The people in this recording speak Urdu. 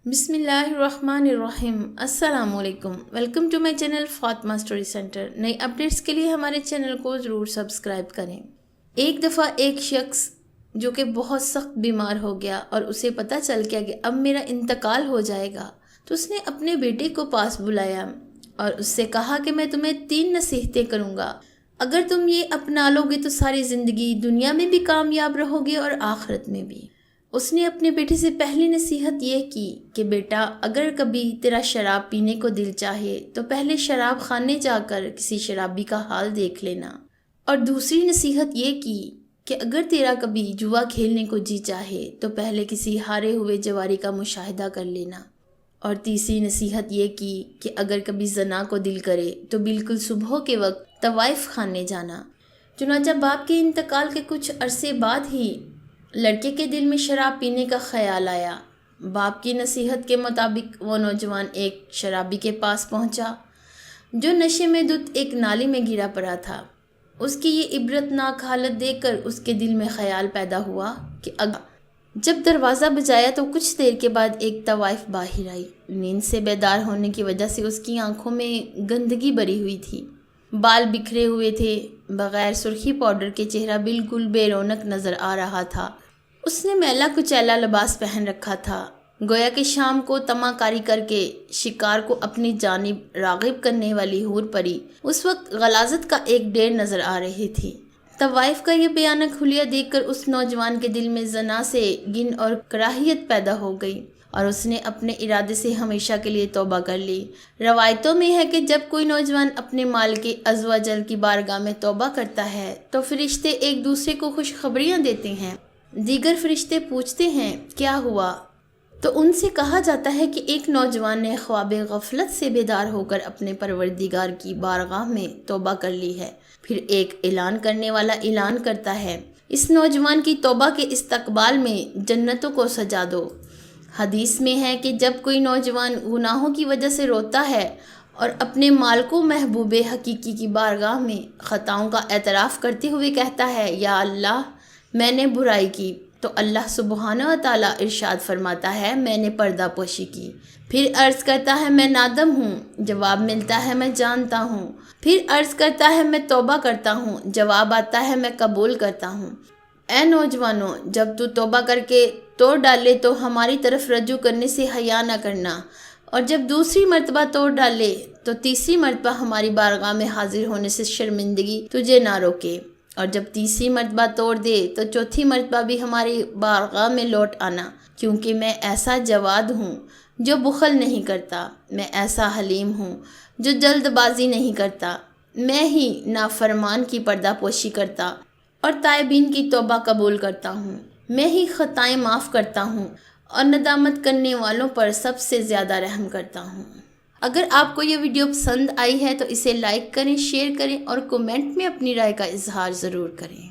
بسم اللہ الرحمن الرحیم۔ السلام علیکم، welcome to my channel Fatima story centre. نئی اپڈیٹس کے لیے ہمارے چینل کو ضرور سبسکرائب کریں۔ ایک دفعہ ایک شخص جو کہ بہت سخت بیمار ہو گیا اور اسے پتہ چل گیا کہ اب میرا انتقال ہو جائے گا، تو اس نے اپنے بیٹے کو پاس بلایا اور اس سے کہا کہ میں تمہیں 3 نصیحتیں کروں گا، اگر تم یہ اپنا لو گے تو ساری زندگی دنیا میں بھی کامیاب رہو گے اور آخرت میں بھی۔ اس نے اپنے بیٹے سے پہلی نصیحت یہ کی کہ بیٹا، اگر کبھی تیرا شراب پینے کو دل چاہے تو پہلے شراب خانے جا کر کسی شرابی کا حال دیکھ لینا، اور دوسری نصیحت یہ کی کہ اگر تیرا کبھی جوا کھیلنے کو جی چاہے تو پہلے کسی ہارے ہوئے جواری کا مشاہدہ کر لینا، اور تیسری نصیحت یہ کی کہ اگر کبھی زنا کو دل کرے تو بالکل صبح کے وقت طوائف خانے جانا۔ چنانچہ باپ کے انتقال کے کچھ عرصے بعد ہی لڑکے کے دل میں شراب پینے کا خیال آیا۔ باپ کی نصیحت کے مطابق وہ نوجوان ایک شرابی کے پاس پہنچا جو نشے میں دھت ایک نالی میں گرا پڑا تھا۔ اس کی یہ عبرتناک حالت دیکھ کر اس کے دل میں خیال پیدا ہوا کہ جب دروازہ بجایا تو کچھ دیر کے بعد ایک طوائف باہر آئی۔ نیند سے بیدار ہونے کی وجہ سے اس کی آنکھوں میں گندگی بھری ہوئی تھی، بال بکھرے ہوئے تھے، بغیر سرخی پاؤڈر کے چہرہ بالکل بے رونق نظر آ رہا تھا۔ اس نے میلا کچیلا لباس پہن رکھا تھا، گویا کہ شام کو طمع کاری کر کے شکار کو اپنی جانب راغب کرنے والی حور پری اس وقت غلاظت کا ایک ڈھیر نظر آ رہی تھی۔ طوائف کا یہ بیانک حلیہ دیکھ کر اس نوجوان کے دل میں زنا سے گن اور کراہیت پیدا ہو گئی اور اس نے اپنے ارادے سے ہمیشہ کے لیے توبہ کر لی۔ روایتوں میں ہے کہ جب کوئی نوجوان اپنے مالک عز و جل کی بارگاہ میں توبہ کرتا ہے تو فرشتے ایک دوسرے کو خوشخبریاں دیتے ہیں۔ دیگر فرشتے پوچھتے ہیں کیا ہوا، تو ان سے کہا جاتا ہے کہ ایک نوجوان نے خواب غفلت سے بیدار ہو کر اپنے پروردگار کی بارگاہ میں توبہ کر لی ہے۔ پھر ایک اعلان کرنے والا اعلان کرتا ہے، اس نوجوان کی توبہ کے استقبال میں جنتوں کو سجا دو۔ حدیث میں ہے کہ جب کوئی نوجوان گناہوں کی وجہ سے روتا ہے اور اپنے مالک و محبوب حقیقی کی بارگاہ میں خطاؤں کا اعتراف کرتے ہوئے کہتا ہے یا اللہ میں نے برائی کی، تو اللہ سبحانہ و تعالیٰ ارشاد فرماتا ہے میں نے پردہ پوشی کی۔ پھر عرض کرتا ہے میں نادم ہوں، جواب ملتا ہے میں جانتا ہوں۔ پھر عرض کرتا ہے میں توبہ کرتا ہوں، جواب آتا ہے میں قبول کرتا ہوں۔ اے نوجوانوں، جب تو توبہ کر کے توڑ ڈالے تو ہماری طرف رجوع کرنے سے حیا نہ کرنا، اور جب دوسری مرتبہ توڑ ڈالے تو تیسری مرتبہ ہماری بارگاہ میں حاضر ہونے سے شرمندگی تجھے نہ روکے، اور جب تیسری مرتبہ توڑ دے تو چوتھی مرتبہ بھی ہماری بارگاہ میں لوٹ آنا، کیونکہ میں ایسا جواد ہوں جو بخل نہیں کرتا، میں ایسا حلیم ہوں جو جلد بازی نہیں کرتا، میں ہی نافرمان کی پردہ پوشی کرتا اور تائبین کی توبہ قبول کرتا ہوں، میں ہی خطائیں معاف کرتا ہوں اور ندامت کرنے والوں پر سب سے زیادہ رحم کرتا ہوں۔ اگر آپ کو یہ ویڈیو پسند آئی ہے تو اسے لائک کریں، شیئر کریں اور کومنٹ میں اپنی رائے کا اظہار ضرور کریں۔